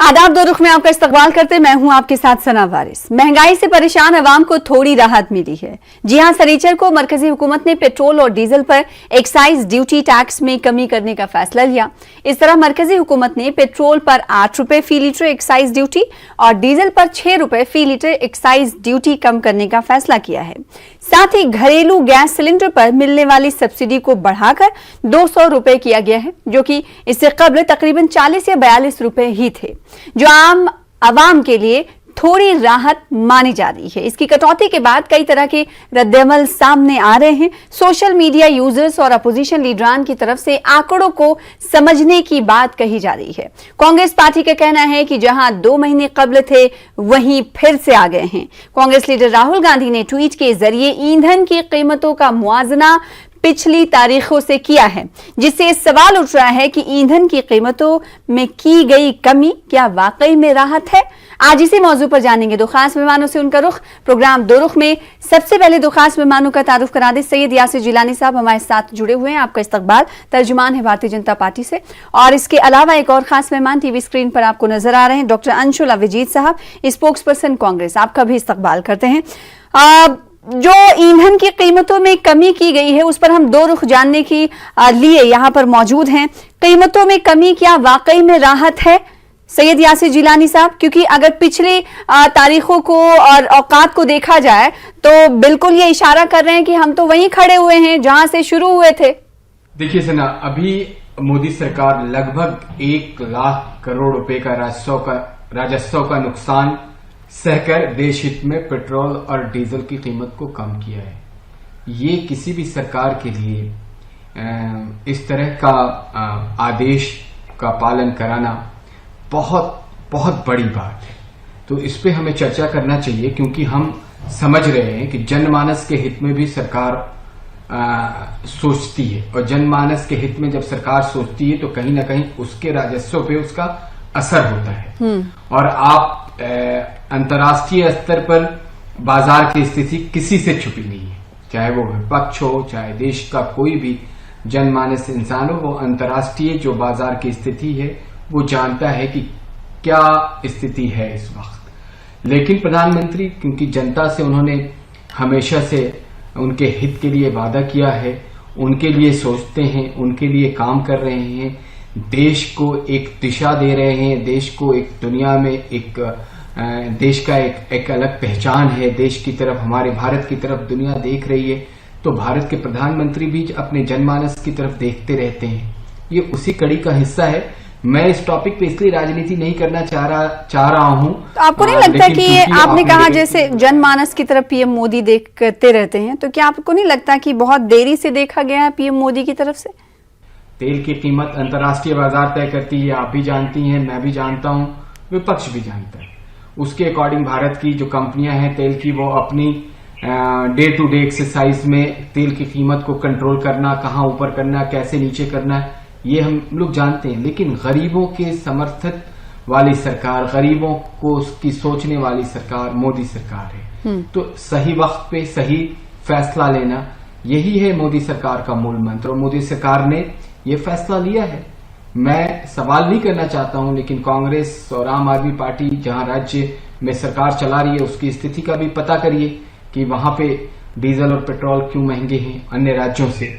आदाब, दो रुख में आपका इस्तकबाल करते मैं हूं आपके साथ सना वारिस। महंगाई से परेशान अवाम को थोड़ी राहत मिली है। जी हां, शनिचर को मरकजी हुकूमत ने पेट्रोल और डीजल पर एक्साइज ड्यूटी टैक्स में कमी करने का फैसला लिया। इस तरह मरकजी हुकूमत ने पेट्रोल पर 8 रुपए फी लीटर एक्साइज ड्यूटी और डीजल पर 6 रुपए फी लीटर एक्साइज ड्यूटी कम करने का फैसला किया है। साथ ही घरेलू गैस सिलेंडर पर मिलने वाली सब्सिडी को बढ़ाकर 200 रुपए किया गया है, जो कि इससे कबल तकरीबन 40 या 42 रुपए ही थे, जो आम आवाम के लिए थोड़ी राहत मानी जा रही है। इसकी कटौती के बाद कई तरह के रद्देअमल सामने आ रहे हैं। सोशल मीडिया यूजर्स और अपोजिशन लीडरान की तरफ से आंकड़ों को समझने की बात कही जा रही है। कांग्रेस पार्टी का कहना है कि जहां 2 महीने कबल थे वहीं फिर से आ गए हैं। कांग्रेस लीडर राहुल गांधी ने ट्वीट के जरिए ईंधन की कीमतों का मुआवजा पिछली तारीखों से किया है, जिससे सवाल उठ रहा है कि ईंधन की कीमतों में की गई कमी क्या वाकई में राहत है। आज इसी मौजू पर जानेंगे दो खास मेहमानों से उनका रुख। प्रोग्राम दो रुख में सबसे पहले दो खास मेहमानों का तारुफ करा दे। सैयद यासिर जिलानी साहब हमारे साथ जुड़े हुए हैं, आपका इस्तकबाल। तर्जुमान है भारतीय जनता पार्टी से। और इसके अलावा एक और खास मेहमान टीवी स्क्रीन पर आपको नजर आ रहे हैं, डॉक्टर अंशुल अविजीत साहब, स्पोक्स पर्सन कांग्रेस, आपका भी इस्तकबाल करते हैं। जो ईंधन की कीमतों में कमी की गई है उस पर हम दो रुख जानने के लिए यहाँ पर मौजूद हैं। कीमतों में कमी क्या वाकई में राहत है, सैयद यासिर जिलानी साहब? क्योंकि अगर पिछले तारीखों को और औकात को देखा जाए तो बिल्कुल ये इशारा कर रहे हैं कि हम तो वहीं खड़े हुए हैं जहां से शुरू हुए थे। देखिए सना, अभी मोदी सरकार लगभग 1 लाख करोड़ रुपए का राजस्व का नुकसान सहकर देश हित में पेट्रोल और डीजल की कीमत को कम किया है। ये किसी भी सरकार के लिए इस तरह का आदेश का पालन कराना बहुत बहुत बड़ी बात है। तो इस पे हमें चर्चा करना चाहिए, क्योंकि हम समझ रहे हैं कि जनमानस के हित में भी सरकार सोचती है, और जनमानस के हित में जब सरकार सोचती है तो कहीं ना कहीं उसके राजस्व पे उसका असर होता है। और आप अंतर्राष्ट्रीय स्तर पर बाजार की स्थिति किसी से छुपी नहीं है, चाहे वो विपक्ष हो, चाहे देश का कोई भी जनमानस इंसान हो, वो अंतर्राष्ट्रीय जो बाजार की स्थिति है वो जानता है कि क्या स्थिति है इस वक्त। लेकिन प्रधानमंत्री, क्योंकि जनता से उन्होंने हमेशा से उनके हित के लिए वादा किया है, उनके लिए सोचते हैं, उनके लिए काम कर रहे हैं, देश को एक दिशा दे रहे हैं, देश को एक दुनिया में एक देश का एक अलग पहचान है, देश की तरफ, हमारे भारत की तरफ दुनिया देख रही है, तो भारत के प्रधानमंत्री भी अपने जनमानस की तरफ देखते रहते हैं। ये उसी कड़ी का हिस्सा है। मैं इस टॉपिक पे इसलिए राजनीति नहीं करना चाह रहा हूं। तो आपको नहीं लगता कि ये आपने कहा जैसे जनमानस की तरफ पीएम मोदी देखते रहते हैं, तो क्या आपको नहीं लगता कि बहुत देरी से देखा गया है पीएम मोदी की तरफ से? तेल की कीमत अंतर्राष्ट्रीय बाजार तय करती है, आप भी जानती हैं, मैं भी जानता हूं, विपक्ष भी जानता है। उसके अकॉर्डिंग भारत की जो कंपनियां हैं तेल की, वो अपनी डे टू डे एक्सरसाइज में तेल की कीमत को कंट्रोल करना, कहां ऊपर करना, कैसे नीचे करना, ये हम लोग जानते हैं। लेकिन गरीबों के समर्थक वाली सरकार, गरीबों को उसकी सोचने वाली सरकार मोदी सरकार है। तो सही वक्त पे सही फैसला लेना, यही है मोदी सरकार का मूल मंत्र, और मोदी सरकार ने ये फैसला लिया है। मैं सवाल नहीं करना चाहता हूं, लेकिन कांग्रेस और आम आदमी पार्टी जहां राज्य में सरकार चला रही है उसकी स्थिति का भी पता करिए कि वहां पे डीजल और पेट्रोल क्यों महंगे हैं अन्य राज्यों से।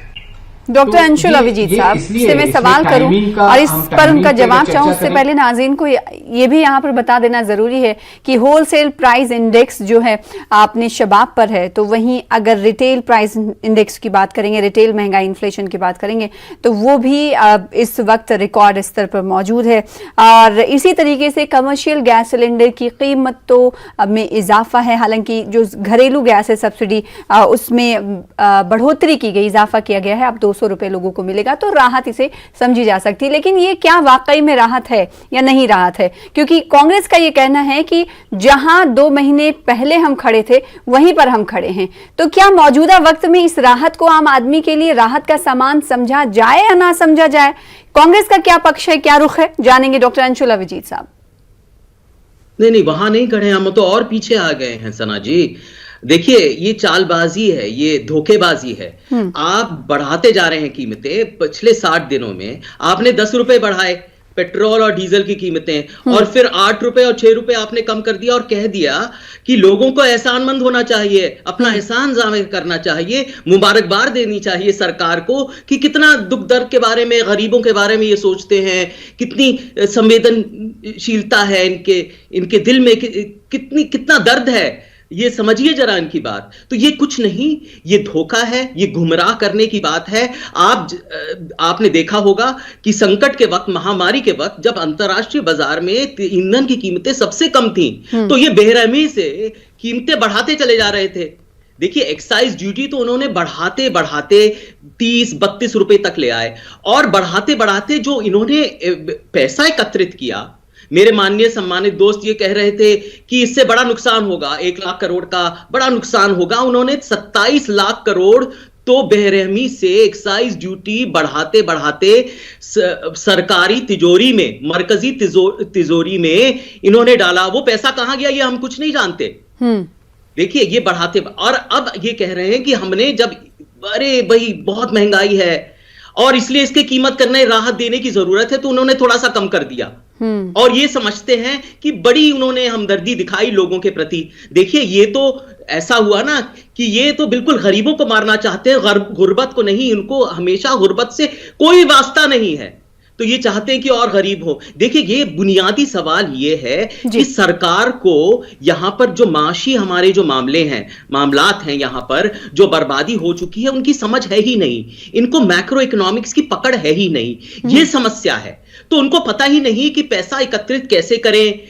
डॉक्टर अंशुल अविजीत साहब से मैं सवाल करूं और इस पर उनका जवाब चाहूं, उससे पहले नाज़रीन को ये भी यहाँ पर बता देना जरूरी है कि होलसेल प्राइस इंडेक्स जो है आपने शबाब पर है, तो वहीं अगर रिटेल प्राइस इंडेक्स की बात करेंगे, रिटेल महंगाई इन्फ्लेशन की बात करेंगे, तो वो भी इस वक्त रिकॉर्ड स्तर पर मौजूद है। और इसी तरीके से कमर्शियल गैस सिलेंडर की कीमतों में इजाफा है। हालांकि जो घरेलू गैस है सब्सिडी उसमें बढ़ोतरी की गई, इजाफा किया गया है, अब 200 रुपए लोगों को मिलेगा, तो राहत इसे समझी जा सकती है। लेकिन ये क्या वाकई में राहत है या नहीं राहत है? क्योंकि कांग्रेस का ये कहना है कि जहां 2 महीने पहले हम खड़े थे वहीं पर हम खड़े हैं। तो क्या मौजूदा वक्त में इस राहत को आम आदमी के लिए राहत का सामान समझा जाए या ना समझा जाए? कांग्रेस का क्या पक्ष है, क्या रुख है, जानेंगे डॉक्टर अंशुल अविजीत साहब। नहीं, वहां नहीं खड़े, हम तो और पीछे आ गए हैं सना जी। देखिए, ये चालबाजी है, ये धोखेबाजी है। आप बढ़ाते जा रहे हैं कीमतें। पिछले 60 दिनों में आपने 10 रुपए बढ़ाए, पेट्रोल और डीजल की कीमतें, और फिर 8 रुपए और 6 रुपए आपने कम कर दिया और कह दिया कि लोगों को एहसानमंद होना चाहिए, अपना एहसान जाहिर करना चाहिए, मुबारकबाद देनी चाहिए सरकार को कि कितना दुख दर्द के बारे में, गरीबों के बारे में ये सोचते हैं, कितनी संवेदनशीलता है इनके दिल में, कितना दर्द है, ये समझिए जरा इनकी बात। तो ये कुछ नहीं, ये धोखा है, ये गुमराह करने की बात है। आपने देखा होगा कि संकट के वक्त, महामारी के वक्त, जब अंतर्राष्ट्रीय बाजार में ईंधन की कीमतें सबसे कम थी, तो ये बेरहमी से कीमतें बढ़ाते चले जा रहे थे। देखिए, एक्साइज ड्यूटी तो उन्होंने बढ़ाते बढ़ाते 30-32 रुपए तक ले आए, और बढ़ाते बढ़ाते जो इन्होंने पैसा एकत्रित किया, मेरे माननीय सम्मानित दोस्त ये कह रहे थे कि इससे बड़ा नुकसान होगा, 1 लाख करोड़ का बड़ा नुकसान होगा। उन्होंने 27 लाख करोड़ तो बेरहमी से एक्साइज ड्यूटी बढ़ाते बढ़ाते सरकारी तिजोरी में, मरकजी तिजोरी में इन्होंने डाला। वो पैसा कहां गया ये हम कुछ नहीं जानते। देखिए, ये बढ़ाते, और अब ये कह रहे हैं कि हमने जब, अरे भाई बहुत महंगाई है और इसलिए इसकी कीमत करने, राहत देने की जरूरत है, तो उन्होंने थोड़ा सा कम कर दिया, और ये समझते हैं कि बड़ी उन्होंने हमदर्दी दिखाई लोगों के प्रति। देखिए, ये तो ऐसा हुआ ना कि ये तो बिल्कुल गरीबों को मारना चाहते हैं, गुर्बत को नहीं। इनको हमेशा गुर्बत से कोई वास्ता नहीं है, तो ये चाहते हैं कि और गरीब हो। देखिए, ये बुनियादी सवाल ये है कि सरकार को यहां पर जो माशी हमारे जो मामलात हैं, यहां पर जो बर्बादी हो चुकी है, उनकी समझ है ही नहीं। इनको मैक्रो इकोनॉमिक्स की पकड़ है ही नहीं, ये समस्या है। तो उनको पता ही नहीं कि पैसा एकत्रित कैसे करें,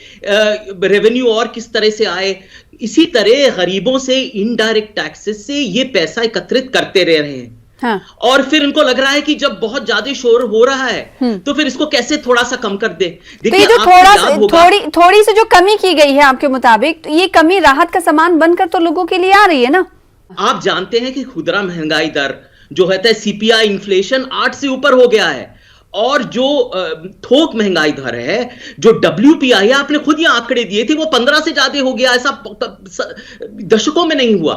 रेवेन्यू और किस तरह से आए। इसी तरह गरीबों से, इनडायरेक्ट टैक्सेस से ये पैसा एकत्रित करते रह रहे हैं। हाँ। और फिर इनको लग रहा है कि जब बहुत ज्यादा शोर हो रहा है तो फिर इसको कैसे थोड़ा सा कम कर दे। देखिए, तो थोड़ी सी जो कमी की गई है आपके मुताबिक, तो ये कमी राहत का सामान बनकर तो लोगों के लिए आ रही है ना। आप जानते हैं कि खुदरा महंगाई दर जो है CPI इन्फ्लेशन 8 से ऊपर हो गया है, और जो थोक महंगाई दर है, जो WPI है, आपने खुद ये आंकड़े दिए थे, वो 15 से ज्यादा हो गया। ऐसा दशकों में नहीं हुआ।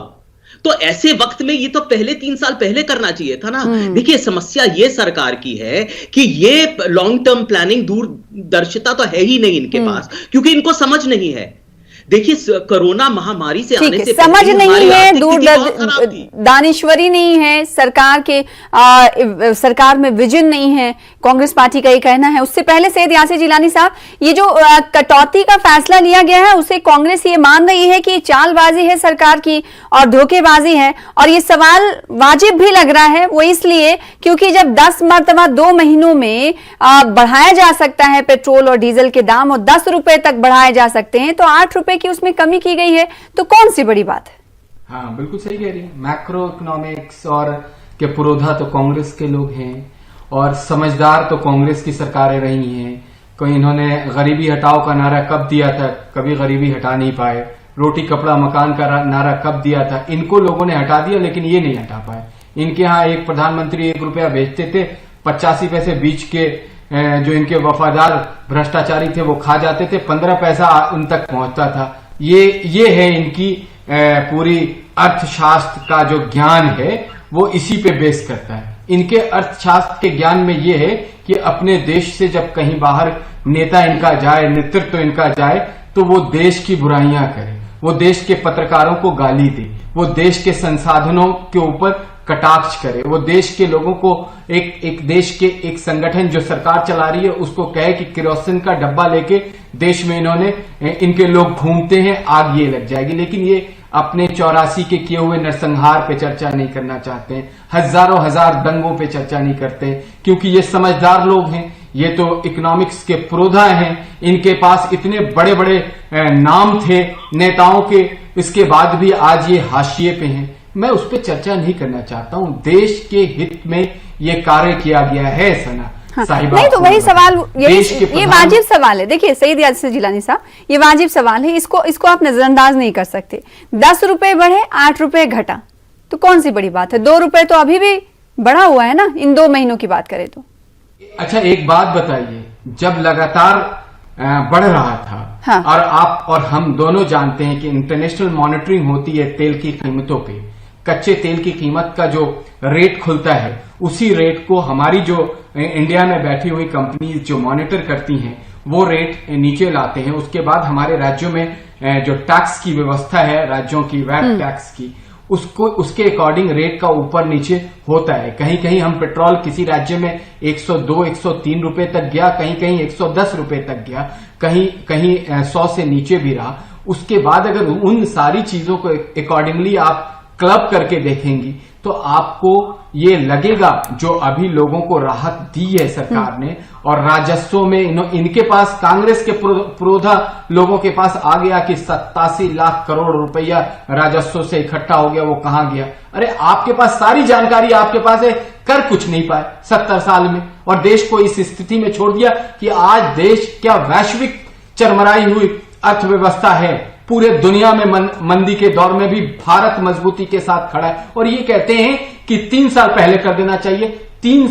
तो ऐसे वक्त में ये तो पहले 3 साल पहले करना चाहिए था ना। देखिए, समस्या ये सरकार की है कि ये लॉन्ग टर्म प्लानिंग, दूरदर्शिता तो है ही नहीं इनके पास, क्योंकि इनको समझ नहीं है। देखिए, कोरोना महामारी से आने से समझ नहीं है, दानिश्वरी नहीं है सरकार के, सरकार में विजन नहीं है, कांग्रेस पार्टी का ये कहना है। उससे पहले सैयद यासिर जिलानी साहब, ये जो कटौती का फैसला लिया गया है, उसे कांग्रेस ये मान रही है कि चालबाजी है सरकार की और धोखेबाजी है, और ये सवाल वाजिब भी लग रहा है। वो इसलिए क्योंकि जब 10 मरतबा 2 महीनों में बढ़ाया जा सकता है पेट्रोल और डीजल के दाम, और 10 रुपए तक बढ़ाए जा सकते हैं, तो 8 रुपए की उसमें कमी की गई है, तो कौन सी बड़ी बात है? हाँ, बिल्कुल सही कह रही है। मैक्रो इकोनॉमिक्स और के पुरोधा तो कांग्रेस के लोग हैं, और समझदार तो कांग्रेस की सरकारें रही हैं। कोई इन्होंने गरीबी हटाओ का नारा कब दिया था, कभी गरीबी हटा नहीं पाए। रोटी कपड़ा मकान का नारा कब दिया था, इनको लोगों ने हटा दिया, लेकिन ये नहीं हटा पाए। इनके यहाँ एक प्रधानमंत्री 1 रुपया भेजते थे, 85 पैसे बीच के जो इनके वफादार भ्रष्टाचारी थे वो खा जाते थे, 15 पैसा उन तक पहुंचता था। ये है इनकी पूरी अर्थशास्त्र का जो ज्ञान है, वो इसी पे बेस करता है। इनके अर्थशास्त्र के ज्ञान में ये है कि अपने देश से जब कहीं बाहर नेता इनका जाए, नेतृत्व इनका जाए, तो वो देश की बुराइयां करे, वो देश के पत्रकारों को गाली दे, वो देश के संसाधनों के ऊपर कटाक्ष करे, वो देश के लोगों को एक देश के एक संगठन जो सरकार चला रही है उसको कहे कि केरोसिन का डब्बा लेके देश में इनके लोग घूमते हैं, आग ये लग जाएगी। लेकिन ये अपने 84 के किए हुए नरसंहार पे चर्चा नहीं करना चाहते हैं, हजारों हजार दंगों पे चर्चा नहीं करते, क्योंकि ये समझदार लोग हैं। ये तो इकोनॉमिक्स के पुरोधा हैं, इनके पास इतने बड़े बड़े नाम थे नेताओं के, इसके बाद भी आज ये हाशिए पे हैं। मैं उस पर चर्चा नहीं करना चाहता हूं। देश के हित में ये कार्य किया गया है सना। हाँ, नहीं तो वही सवाल, ये वाजिब सवाल है। देखिए सईद यासिर जिलानी साहब, ये वाजिब सवाल है, इसको आप नजरअंदाज नहीं कर सकते। 10 रुपए बढ़े, 8 रुपए घटा, तो कौन सी बड़ी बात है? 2 रुपए तो अभी भी बढ़ा हुआ है ना, इन 2 महीनों की बात करें तो। अच्छा, एक बात बताइए, जब लगातार बढ़ रहा था, हाँ। और आप और हम दोनों जानते हैं कि इंटरनेशनल मॉनिटरिंग होती है तेल की कीमतों पे, कच्चे तेल की कीमत का जो रेट खुलता है उसी रेट को हमारी जो इंडिया में बैठी हुई कंपनी जो मॉनिटर करती हैं वो रेट नीचे लाते हैं। उसके बाद हमारे राज्यों में जो टैक्स की व्यवस्था है राज्यों की वैट टैक्स की उसके अकॉर्डिंग रेट का ऊपर नीचे होता है। कहीं कहीं हम पेट्रोल किसी राज्य में 102 103 रुपए तक गया, कहीं कहीं 110 रुपए तक गया, कहीं कहीं 100 से नीचे भी रहा। उसके बाद अगर उन सारी चीजों को अकॉर्डिंगली आप क्लब करके देखेंगी तो आपको ये लगेगा जो अभी लोगों को राहत दी है सरकार ने, और राजस्व में इनके पास कांग्रेस के पुरोधा लोगों के पास आ गया कि 87 लाख करोड़ रुपया राजस्व से इकट्ठा हो गया, वो कहां गया? अरे आपके पास सारी जानकारी आपके पास है, कर कुछ नहीं पाए 70 साल में, और देश को इस स्थिति में छोड़ दिया कि आज देश क्या वैश्विक चरमराई हुई अर्थव्यवस्था है। पूरे दुनिया में मंदी के दौर में भी भारत मजबूती के साथ खड़ा है, और ये कहते हैं कि 3 साल पहले कर देना चाहिए। 3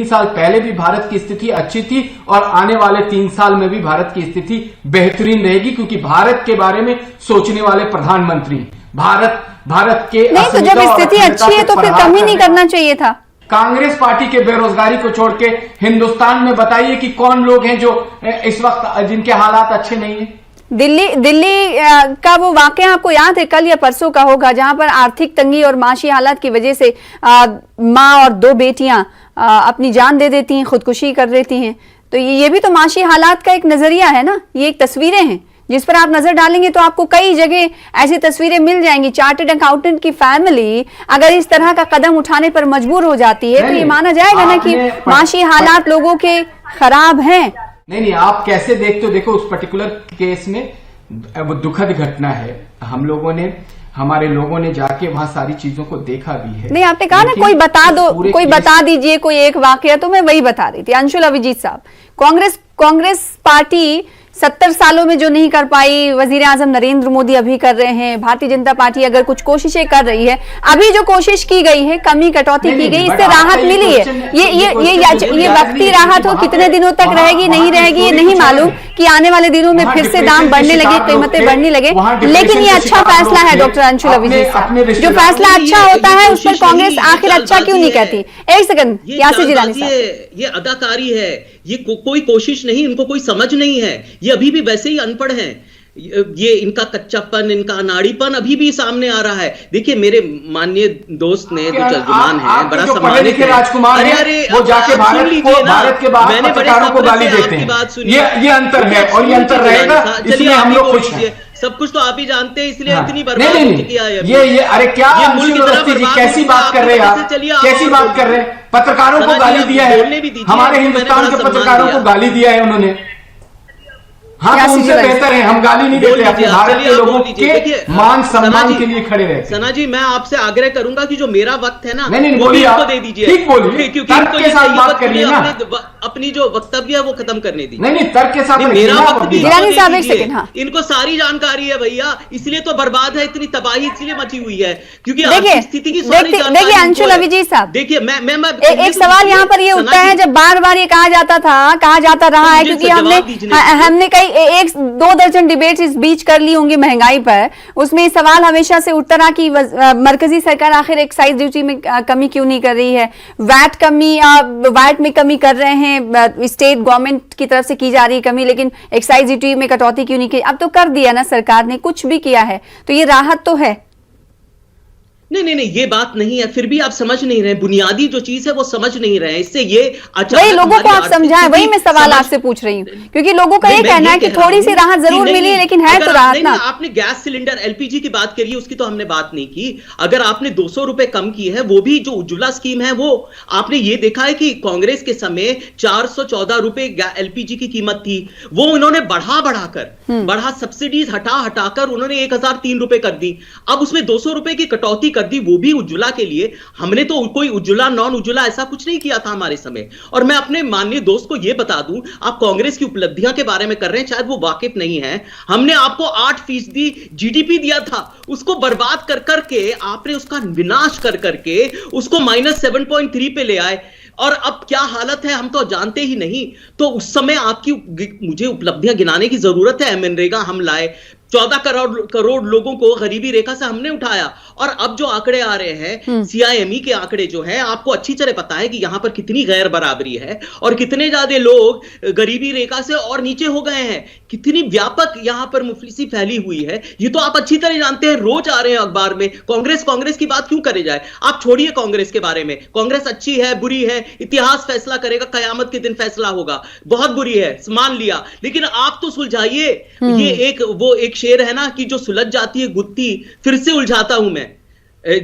साल पहले भी भारत की स्थिति अच्छी थी और आने वाले 3 साल में भी भारत की स्थिति बेहतरीन रहेगी, क्योंकि भारत के बारे में सोचने वाले प्रधानमंत्री भारत के नहीं, तो जब स्थिति अच्छी है तो फिर कम ही नहीं करना चाहिए था। कांग्रेस पार्टी के बेरोजगारी को छोड़ के हिंदुस्तान में बताइए कि कौन लोग हैं जो इस वक्त जिनके हालात अच्छे नहीं है। दिल्ली का वो वाकया आपको याद है, कल या परसों का होगा, जहां पर आर्थिक तंगी और माशी हालात की वजह से माँ और 2 बेटियां अपनी जान दे देती हैं, खुदकुशी कर लेती हैं। तो ये भी तो माशी हालात का एक नजरिया है ना, ये एक तस्वीरें हैं जिस पर आप नजर डालेंगे तो आपको कई जगह ऐसी तस्वीरें मिल जाएंगी। चार्टर्ड अकाउंटेंट की फैमिली अगर इस तरह का कदम उठाने पर मजबूर हो जाती है तो ये माना जाएगा ना कि माशी हालात लोगों के खराब हैं। नहीं, आप कैसे देखते हो? देखो, उस पर्टिकुलर केस में वो दुखद घटना है। हमारे लोगों ने जाके वहां सारी चीजों को देखा भी है। नहीं, आपने कहा ना कोई बता दो, कोई बता दीजिए कोई एक वाकया, तो मैं वही बता रही थी। अंशुल अभिजीत साहब, कांग्रेस पार्टी 70 सालों में जो नहीं कर पाई, वजीर आजम नरेंद्र मोदी अभी कर रहे हैं। भारतीय जनता पार्टी अगर कुछ कोशिशें कर रही है, अभी जो कोशिश की गई है, कमी कटौती की गई, इससे राहत मिली है। ये वक्ती राहत हो, कितने दिनों तक रहेगी नहीं रहेगी ये नहीं मालूम, कि आने वाले दिनों में फिर से दाम बढ़ने लगे, कीमतें बढ़ने लगे। लेकिन ये अच्छा फैसला है डॉक्टर अंशुल अभिजीत साहब। जो फैसला अच्छा होता है उस पर कांग्रेस आखिर अच्छा क्यों नहीं कहती? एक सेकंड, यासिर जिलानी साहब, ये अदाकारी है, ये कोई कोशिश नहीं, इनको कोई समझ नहीं है, ये अभी भी वैसे ही अनपढ़ हैं। ये इनका कच्चापन, इनका अनाड़ीपन अभी भी सामने आ रहा है। देखिए, मेरे माननीय दोस्त ने जो तर्जुमान है, बड़ा सम्मानित राजकुमार, अरे वो जाके भारत के बाहर पत्रकारों को गाली देते हैं। ये अंतर है और ये अंतर रहेगा, इसलिए हम लोग खुश हैं। सब कुछ तो आप ही जानते हैं, इसलिए इतनी बर्बाद हो चुकी है ये अरे क्या कैसी बात कर रहे हैं आप? कैसी बात कर रहे हैं? पत्रकारों को गाली दिया है, हमारे हिंदुस्तान के पत्रकारों को गाली दिया है उन्होंने। हाँ, तो उनसे बेहतर है, हम गाली नहीं देते, अपने भारत के लोगों के मान सम्मान के लिए खड़े रहते। सना जी, मैं आपसे आग्रह करूंगा कि जो मेरा वक्त है ना, नहीं, वो भी इनको दे दीजिए। ठीक बोलिए, क्योंकि तर्क के साथ बात करिए ना, अपनी जो वक्तव्य है वो खत्म करने दीजिए। नहीं, तर्क के साथ मेरा वक्त भी हाँ। इनको सारी जानकारी है भैया, इसलिए तो बर्बाद है, इतनी तबाही इसलिए मची हुई है क्योंकि स्थिति की सारी जानकारी। देखिए अंशुल अभिजीत साहब, देखिए मैं एक सवाल यहाँ पर ये उठता है, जब बार बार ये कहा जाता रहा है, क्योंकि हमने कई 1-2 दर्जन डिबेट्स इस बीच कर ली होंगी महंगाई पर, उसमें सवाल हमेशा से उठता रहा कि मरकजी सरकार आखिर एक्साइज ड्यूटी में कमी क्यों नहीं कर रही है, वैट में कमी कर रहे हैं, स्टेट गवर्नमेंट की तरफ से की जा रही है कमी, लेकिन एक्साइज ड्यूटी में कटौती क्यों नहीं की? अब तो कर दिया ना सरकार ने, कुछ भी किया है तो ये राहत तो है। नहीं, ये बात नहीं है, फिर भी आप समझ नहीं रहे, बुनियादी जो चीज है वो समझ नहीं रहे। इससे ये वही लोगों को आप समझाएं, वही मैं सवाल आपसे पूछ रही हूँ, क्योंकि लोगों का ये कहना है कि थोड़ी सी राहत जरूर मिली है, लेकिन है तो राहत ना। आपने गैस सिलेंडर एलपीजी की बात करी है, उसकी तो हमने बात नहीं की। अगर आपने 200 रुपए कम की है, वो भी जो उज्ज्वला स्कीम है, वो आपने ये देखा है कि कांग्रेस के समय 414 रुपए एलपीजी की कीमत थी, वो उन्होंने बढ़ा सब्सिडीज हटाकर उन्होंने 1003 रुपए कर दी। अब उसमें 200 रुपए की कटौती कर दी, वो भी उज्ज्वला के लिए। हमने तो कोई उज्ज्वला नॉन उज्ज्वला ऐसा कुछ नहीं किया था हमारे समय। और मैं अपने माननीय दोस्त को यह बता दूं, आप कांग्रेस की उपलब्धियां के बारे में कर रहे हैं, शायद वो वाकिफ नहीं है। हमने आपको 8% जीडीपी दिया था, उसको बर्बाद कर करके आपने उसका विनाश कर करके उसको -7.3 पे ले आए, और अब क्या हालत है हम तो जानते ही नहीं। तो उस समय आपकी मुझे उपलब्धियां गिनाने की जरूरत है। मनरेगा हम लाए, 14 करोड़ लोगों को गरीबी रेखा से हमने उठाया। और अब जो आंकड़े आ रहे हैं CIME के आंकड़े जो हैं, आपको अच्छी तरह पता है कि यहां पर कितनी गैर बराबरी है और कितने ज्यादा लोग गरीबी रेखा से और नीचे हो गए हैं, कितनी व्यापक यहां पर मुफलिसी फैली हुई है। ये तो आप अच्छी तरह जानते हैं, रोज आ रहे हैं अखबार में। कांग्रेस की बात क्यों करे जाए? आप छोड़िए कांग्रेस के बारे में, कांग्रेस अच्छी है बुरी है इतिहास फैसला करेगा, कयामत के दिन फैसला होगा। बहुत बुरी है मान लिया, लेकिन आप तो सुलझाइए। ये एक शेर है ना कि जो सुलझ जाती है गुत्थी फिर से उलझाता हूं मैं,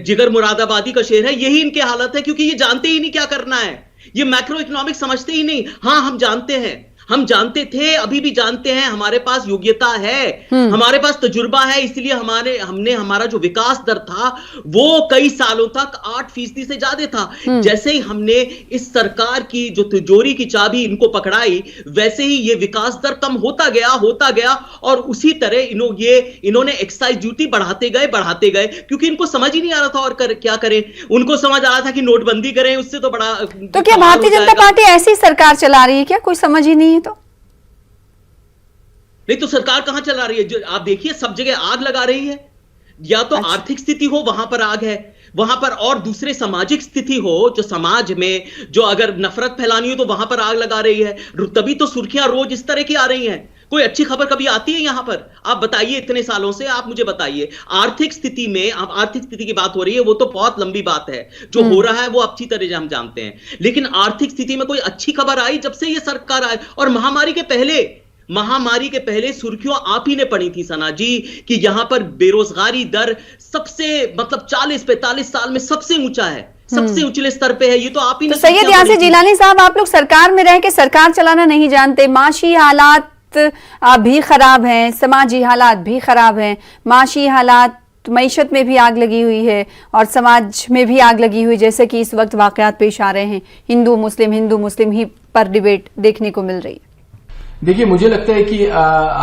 जिगर मुरादाबादी का शेर है। यही इनकी हालत है, क्योंकि ये जानते ही नहीं क्या करना है, ये मैक्रो इकोनॉमिक्स समझते ही नहीं। हाँ, हम जानते हैं, हम जानते थे, अभी भी जानते हैं, हमारे पास योग्यता है, हमारे पास तजुर्बा है, इसलिए हमने हमारा जो विकास दर था वो कई सालों तक 8% से ज्यादा था। जैसे ही हमने इस सरकार की जो तिजोरी की चाबी इनको पकड़ाई, वैसे ही ये विकास दर कम होता गया और उसी तरह इन्होंने एक्साइज ड्यूटी बढ़ाते गए, क्योंकि इनको समझ ही नहीं आ रहा था और क्या करें। उनको समझ आ रहा था कि नोटबंदी करें, उससे तो बड़ा। तो क्या भारतीय जनता पार्टी ऐसी सरकार चला रही है क्या? कोई समझ ही नहीं है तो नहीं तो सरकार कहां चला रही है? जो आप देखिए सब जगह आग लगा रही है। या तो आर्थिक स्थिति हो, वहां पर आग है, वहां पर, और दूसरे सामाजिक स्थिति हो, जो समाज में जो अगर नफरत फैलानी हो तो वहां पर आग लगा रही है। तभी तो सुर्खियां रोज इस तरह की आ रही हैं। कोई अच्छी खबर कभी आती है यहां पर? आप बताइए, इतने सालों से आप मुझे बताइए। आर्थिक स्थिति में, अब आर्थिक स्थिति की बात हो रही है, वो तो बहुत लंबी बात है। जो हो रहा है वो अच्छी तरह से हम जानते हैं, लेकिन आर्थिक स्थिति में कोई अच्छी खबर आई जब से ये सरकार आई? और महामारी के पहले सुर्खियों आप ही ने पड़ी थी सना जी कि यहां पर बेरोजगारी दर सबसे, मतलब 40-45 साल में सबसे ऊंचा है, सबसे ऊंचे स्तर पे है। ये तो आप ही ने। तो सैयद यासिर जिलानी साहब, आप लोग सरकार में रह के सरकार चलाना नहीं जानते। माशी हालात भी खराब हैं, समाजी हालात भी खराब हैं, माशी हालात, मईशत में भी आग लगी हुई है और समाज में भी आग लगी हुई, जैसे कि इस वक्त वाकयात पेश आ रहे हैं। हिंदू मुस्लिम ही पर डिबेट देखने को मिल रही है। देखिए, मुझे लगता है कि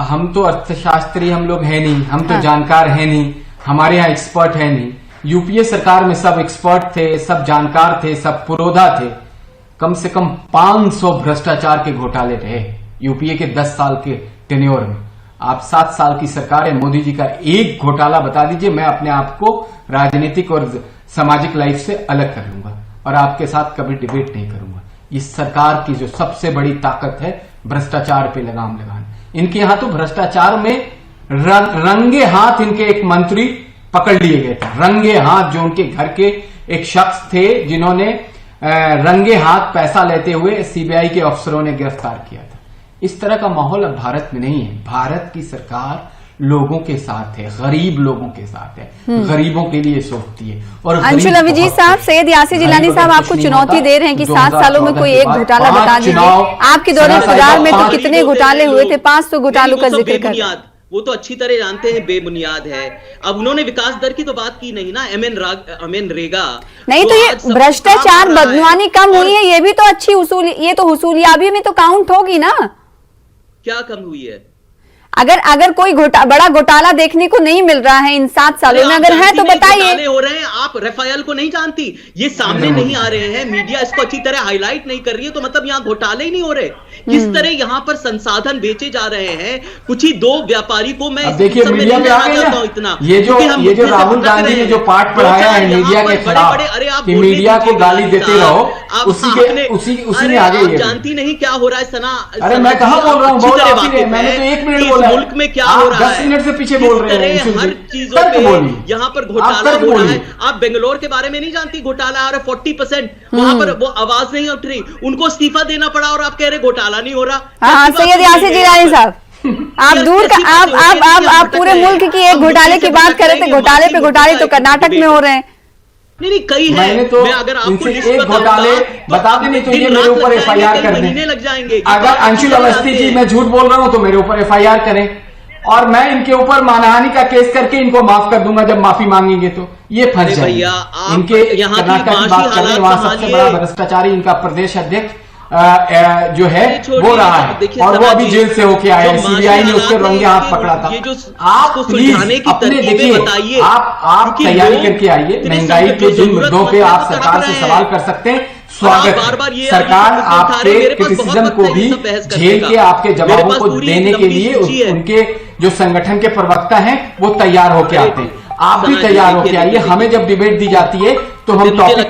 हम तो अर्थशास्त्री हम लोग हैं नहीं, हम तो जानकार हैं नहीं, हमारे यहाँ एक्सपर्ट है नहीं। यूपीए सरकार में सब एक्सपर्ट थे, सब जानकार थे, सब पुरोधा थे। कम से कम 500 भ्रष्टाचार के घोटाले रहे यूपीए के 10 साल के टेन्योर में। आप 7 साल की सरकार है, मोदी जी का एक घोटाला बता दीजिए, मैं अपने आप को राजनीतिक और सामाजिक लाइफ से अलग कर लूंगा और आपके साथ कभी डिबेट नहीं करूंगा। इस सरकार की जो सबसे बड़ी ताकत है भ्रष्टाचार पे लगाम लगाना। इनके यहां तो भ्रष्टाचार में रंगे हाथ इनके एक मंत्री पकड़ लिए गए थे, रंगे हाथ। जो उनके घर के एक शख्स थे जिन्होंने रंगे हाथ पैसा लेते हुए सीबीआई के अफसरों ने गिरफ्तार किया था। इस तरह का माहौल अब भारत में नहीं है। भारत की सरकार लोगों के साथ है, गरीब लोगों के साथ है, गरीबों के लिए सोचती है। और अंशुल अभिजीत साहब, सैयद यासिर जिलानी साहब आपको चुनौती दे रहे हैं कि 7 सालों में कोई एक घोटाला बता दीजिए। आपके दौरे इक़्तिदार में तो कितने घोटाले हुए थे? 500 घोटालों का जिक्र कर। वो तो अच्छी तरह जानते हैं बेबुनियाद है। अब उन्होंने विकास दर की तो बात की नहीं ना, मनरेगा नहीं, तो ये भ्रष्टाचार बदनवानी कम हुई है, ये भी तो अच्छी उसूल, ये तो हुसूलियाबी में तो काउंट होगी ना। क्या कम हुई है? अगर कोई बड़ा घोटाला देखने को नहीं मिल रहा है इन 7 सालों में, अगर है तो बताइए। हो रहे हैं, आप रफायल को नहीं जानती, ये सामने नहीं आ रहे हैं, मीडिया इसको अच्छी तरह हाईलाइट नहीं कर रही है, तो मतलब यहाँ घोटाले ही नहीं हो रहे। किस तरह यहाँ पर संसाधन बेचे जा रहे हैं कुछ ही 2 व्यापारी को। मैं देखिए मीडिया में आ गया ना, इतना ये जो राहुल गांधी ने जो पाठ पढ़ाया है मीडिया के खिलाफ कि मीडिया को गाली देते रहो, उसी में आ गई। जानती नहीं क्या हो रहा है सना? अरे मैं कहाँ बोल रहा हूँ, मैंने तो 1 मिनट बोला। मुल्क में क्या हो रहा है, 10 मिनट से पीछे बोल रहे हैं। हर चीजों पे यहाँ पर घोटाला हो रहा है। आप बेंगलोर के बारे में नहीं जानती, घोटाला आ रहा है 40%, वहां पर वो आवाज नहीं उठ रही, उनको इस्तीफा देना पड़ा और आप कह रहे घोटाला नहीं हो रहा। हाँ, सैयद यासिर जिलानी साहब, आप दूर का आप पूरे मुल्क की एक घोटाले की बात कर रहे थे, घोटाले पे घोटाले तो कर्नाटक में हो रहे हैं। नहीं कई है। मैंने तो अगर आपको एक घोटाले बता देने तो ये मेरे ऊपर FIR कर दें। लग जाएंगे। अगर अंशुल अवस्थी जी मैं झूठ बोल रहा हूं तो मेरे ऊपर FIR करें और मैं इनके ऊपर मानहानि का केस करके इनको माफ कर दूंगा जब माफी मांगेंगे। तो ये फंस जाएंगे इनके। कर्नाटक की बात कर रहे हैं, वहां सबसे बड़ा भ्रष्टाचारी इनका प्रदेश अध्यक्ष जो है वो रहा है और वो अभी जेल से होके आया है। सीबीआई ने उसके रंगे हाथ पकड़ा था। आप प्लीज अपने देखिए, आप तैयारी करके आइए। महंगाई के जिन मुद्दों पे आप सरकार से सवाल कर सकते हैं, स्वागत है। सरकार आपके क्रिटिसिज्म को भी झेल के आपके जवाबों को देने के लिए उनके जो संगठन के प्रवक्ता हैं वो तैयार होके आते हैं। आप भी तैयार होके आइए। हमें जब डिबेट दी जाती है तो हम टॉपिक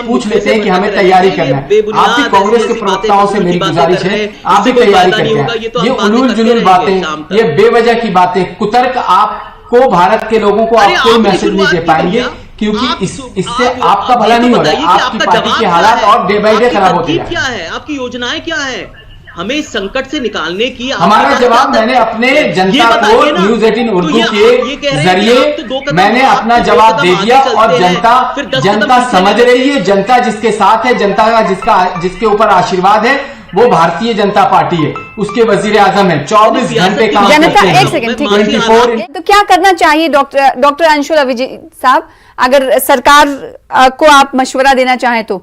पूछ लेते हैं कि हमें तैयारी करना है। आप भी कांग्रेस के प्रवक्ताओं से मेरी गुजारिश है, आप भी तैयारी करते हैं। ये उलूल जुलूल बातें, ये बेवजह की बातें, कुतर्क आपको भारत के लोगों को आप कोई मैसेज नहीं दे पाएंगे, क्योंकि इससे आपका भला नहीं हो रहा है। आपकी पार्टी के हालात और डे बाई डे खराब होते जा रहे हैं। आपकी योजनाएं क्या है हमें इस संकट से निकालने की? हमारा जवाब मैंने अपने जनता को न्यूज 18 उर्दू के जरिए मैंने अपना जवाब दे दिया, और जनता समझ रही है। जनता जिसके साथ है, जनता का जिसके ऊपर आशीर्वाद है वो भारतीय जनता पार्टी है, उसके वजीर आजम है, 24 घंटे काम करते हैं। एक सेकंड, ठीक। तो क्या करना चाहिए डॉक्टर अंशुल अभिजीत साहब, अगर सरकार को आप मशवरा देना चाहें तो?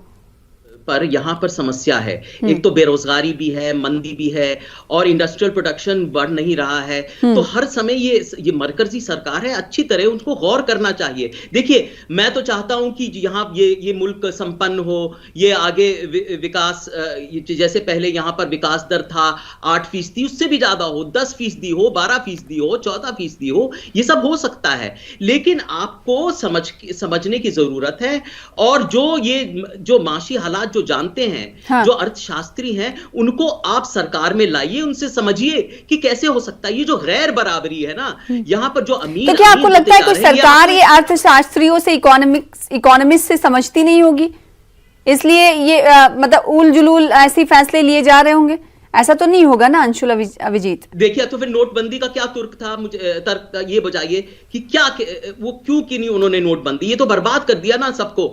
पर यहाँ पर समस्या है, एक तो बेरोजगारी भी है, मंदी भी है, और इंडस्ट्रियल प्रोडक्शन बढ़ नहीं रहा है। तो हर समय ये मरकजी सरकार है, अच्छी तरह उनको गौर करना चाहिए। देखिए, मैं तो चाहता हूं कि यहाँ ये मुल्क संपन्न हो, ये आगे विकास, जैसे पहले यहाँ पर विकास दर था 8%, उससे भी ज्यादा हो, 10% हो, 12% हो, 14% हो, ये सब हो सकता है। लेकिन आपको समझने की जरूरत है, और जो माशी हालात जो जानते हैं, हाँ। जो अर्थशास्त्री हैं, उनको आप सरकार में लाइए, उनसे समझिए कि कैसे हो सकता है। ये जो गैर बराबरी है ना, यहाँ पर जो अमीर, तो क्या आपको लगता है कि सरकार ये अर्थशास्त्रियों से, इकोनॉमिस्ट से समझती नहीं होगी, इसलिए ये मतलब उल जुलूल ऐसे फैसले लिए जा रहे होंगे? ऐसा तो नहीं होगा ना अंशुल अभिजीत? देखिए, तो फिर नोटबंदी का क्या तुर्क था? मुझे तर्क ये बताइए कि क्या वो क्यों नहीं उन्होंने नोटबंदी, ये तो बर्बाद कर दिया ना सबको।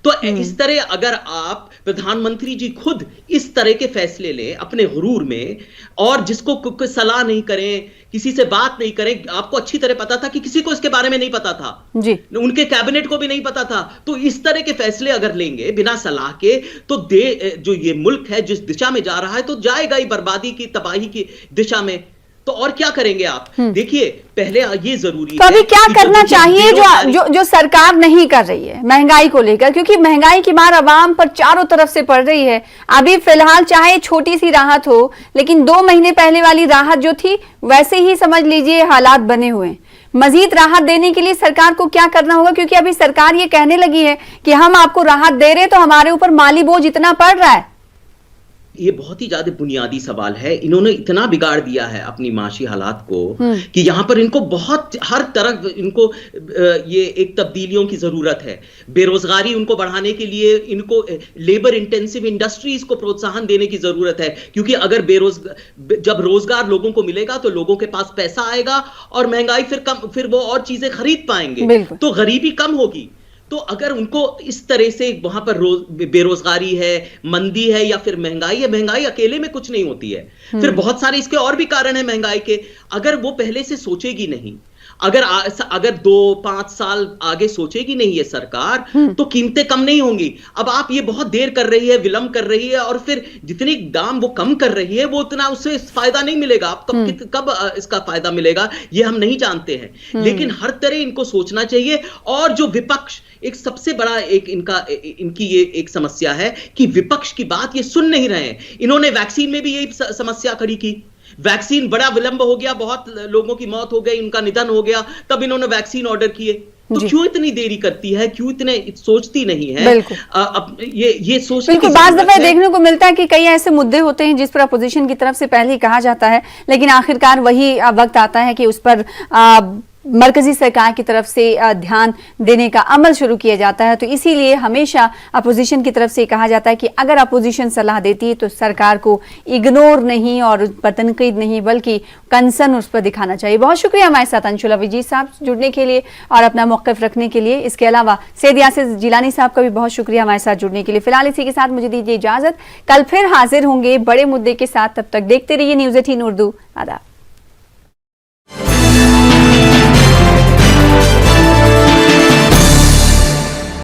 तो इस तरह अगर आप प्रधानमंत्री जी खुद इस तरह के फैसले लें अपने गुरूर में, और जिसको सलाह नहीं करें, किसी से बात नहीं करें, आपको अच्छी तरह पता था कि किसी को इसके बारे में नहीं पता था जी, उनके कैबिनेट को भी नहीं पता था। तो इस तरह के फैसले अगर लेंगे बिना सलाह के, तो जो ये मुल्क है जिस दिशा में जा रहा है, तो जाएगा ही बर्बादी की, तबाही की दिशा में। तो और क्या करेंगे आप? देखिए, पहले ये जरूरी तो अभी क्या करना चाहिए जो सरकार नहीं कर रही है महंगाई को लेकर, क्योंकि महंगाई की मार अवाम पर चारों तरफ से पड़ रही है। अभी फिलहाल चाहे छोटी सी राहत हो, लेकिन 2 महीने पहले वाली राहत जो थी वैसे ही समझ लीजिए हालात बने हुए हैं। मजीद राहत देने के लिए सरकार को क्या करना होगा? क्योंकि अभी सरकार ये कहने लगी है कि हम आपको राहत दे रहे, तो हमारे ऊपर माली बोझ इतना पड़ रहा है। ये बहुत ही ज्यादा बुनियादी सवाल है। इन्होंने इतना बिगाड़ दिया है अपनी माशी हालात को कि यहाँ पर इनको बहुत हर तरफ इनको ये एक तब्दीलियों की जरूरत है। बेरोजगारी उनको बढ़ाने के लिए इनको लेबर इंटेंसिव इंडस्ट्रीज को प्रोत्साहन देने की जरूरत है, क्योंकि अगर जब रोजगार लोगों को मिलेगा तो लोगों के पास पैसा आएगा, और महंगाई फिर वो और चीजें खरीद पाएंगे, तो गरीबी कम होगी। तो अगर उनको इस तरह से वहां पर बेरोजगारी है, मंदी है, या फिर महंगाई है, महंगाई अकेले में कुछ नहीं होती है, फिर बहुत सारे इसके और भी कारण है महंगाई के। अगर वो पहले से सोचेगी नहीं, अगर 2-5 साल आगे सोचेगी नहीं ये सरकार, तो कीमतें कम नहीं होंगी। अब आप ये बहुत देर कर रही है, विलंब कर रही है, और फिर जितनी दाम वो कम कर रही है, वो उतना उससे फायदा नहीं मिलेगा। आप कब इसका फायदा मिलेगा ये हम नहीं जानते हैं। लेकिन हर तरह इनको सोचना चाहिए। और जो विपक्ष, एक सबसे बड़ा इनकी ये एक समस्या है कि विपक्ष की बात ये सुन नहीं रहे हैं। इन्होंने वैक्सीन में भी यही समस्या खड़ी की। वैक्सीन बड़ा विलंब हो गया, बहुत लोगों की मौत हो गई, उनका निधन हो गया, तब इन्होंने वैक्सीन ऑर्डर किए। तो क्यों इतनी देरी करती है, क्यों इतने सोचती नहीं है? अब ये सोचने की बात दफा देखने को मिलता है कि कई ऐसे मुद्दे होते हैं जिस पर अपोजिशन की तरफ से पहले ही कहा जाता है, लेकिन आखिरकार वही वक्त आता है कि उस पर मरकजी सरकार की तरफ से ध्यान देने का अमल शुरू किया जाता है। तो इसीलिए हमेशा अपोजिशन की तरफ से कहा जाता है कि अगर अपोजिशन सलाह देती है तो सरकार को इग्नोर नहीं और उस पर तनकीद नहीं बल्कि कंसर्न उस पर दिखाना चाहिए। बहुत शुक्रिया हमारे साथ अंशुल अभिजीत साहब जुड़ने के लिए और अपना मौक़िफ़ रखने के लिए। इसके अलावा सैयद यासिर जिलानी साहब का भी बहुत शुक्रिया हमारे साथ जुड़ने के लिए। फिलहाल इसी के साथ मुझे दीजिए इजाजत, कल फिर हाजिर होंगे बड़े मुद्दे के साथ। तब तक देखते रहिए न्यूज़ 18 उर्दू। आदाब।